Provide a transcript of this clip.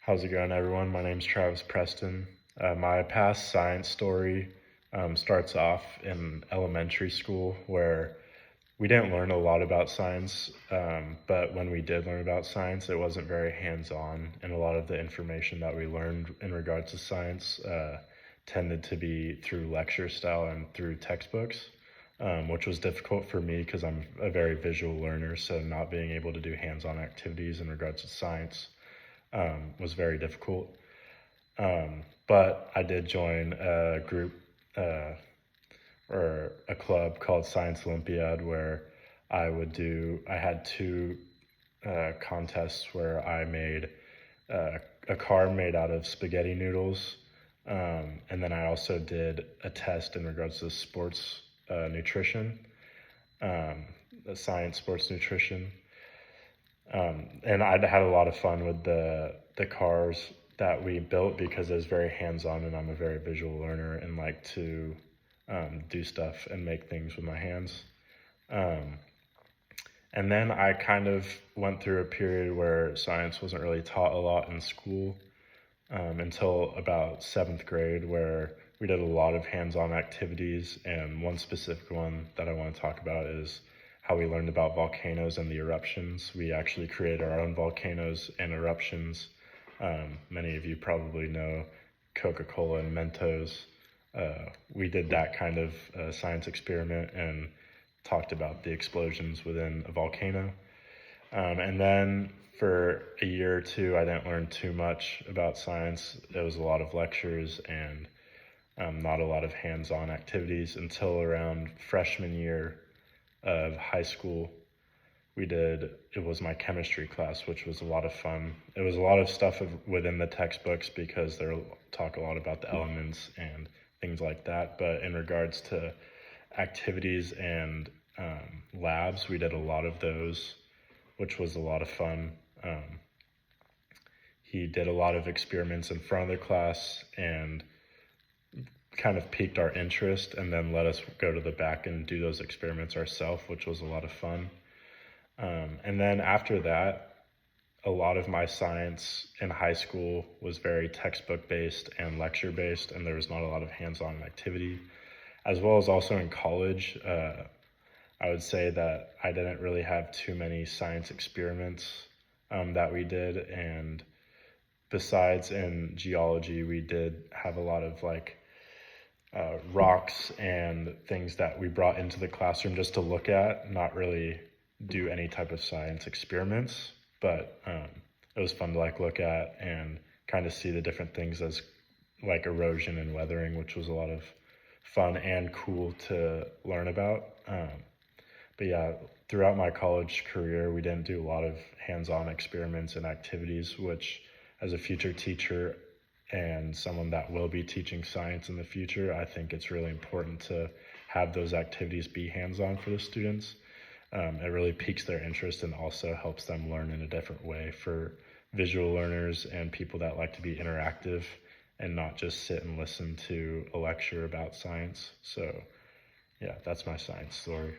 How's it going, everyone? My name's Travis Preston. My past science story starts off in elementary school where we didn't learn a lot about science, but when we did learn about science, it wasn't very hands-on, and a lot of the information that we learned in regards to science tended to be through lecture style and through textbooks, which was difficult for me because I'm a very visual learner, so not being able to do hands-on activities in regards to science was very difficult. But I did join a group or a club called Science Olympiad where I had two contests where I made a car made out of spaghetti noodles. And then I also did a test in regards to sports nutrition, the science sports nutrition. And I'd had a lot of fun with the cars that we built because it was very hands-on, and I'm a very visual learner and like to do stuff and make things with my hands. And then I kind of went through a period where science wasn't really taught a lot in school until about 7th grade, where we did a lot of hands-on activities. And one specific one that I want to talk about is how we learned about volcanoes and the eruptions. We actually created our own volcanoes and eruptions. Many of you probably know Coca-Cola and Mentos. We did that kind of science experiment and talked about the explosions within a volcano. And then for a year or two, I didn't learn too much about science. It was a lot of lectures and not a lot of hands-on activities until around freshman year of high school. It was my chemistry class, which was a lot of fun. It was a lot of stuff within the textbooks because they talk a lot about the elements and things like that. But in regards to activities and labs, we did a lot of those, which was a lot of fun. He did a lot of experiments in front of the class and kind of piqued our interest, and then let us go to the back and do those experiments ourselves, which was a lot of fun. And then after that, a lot of my science in high school was very textbook based and lecture based, and there was not a lot of hands-on activity. As well as also in college, I would say that I didn't really have too many science experiments that we did. And besides in geology, we did have a lot of rocks and things that we brought into the classroom just to look at, not really do any type of science experiments. But it was fun to look at and kind of see the different things as like erosion and weathering, which was a lot of fun and cool to learn about. But yeah, throughout my college career, we didn't do a lot of hands-on experiments and activities, which as a future teacher and someone that will be teaching science in the future, I think it's really important to have those activities be hands-on for the students. It really piques their interest and also helps them learn in a different way for visual learners and people that like to be interactive and not just sit and listen to a lecture about science. So yeah, that's my science story.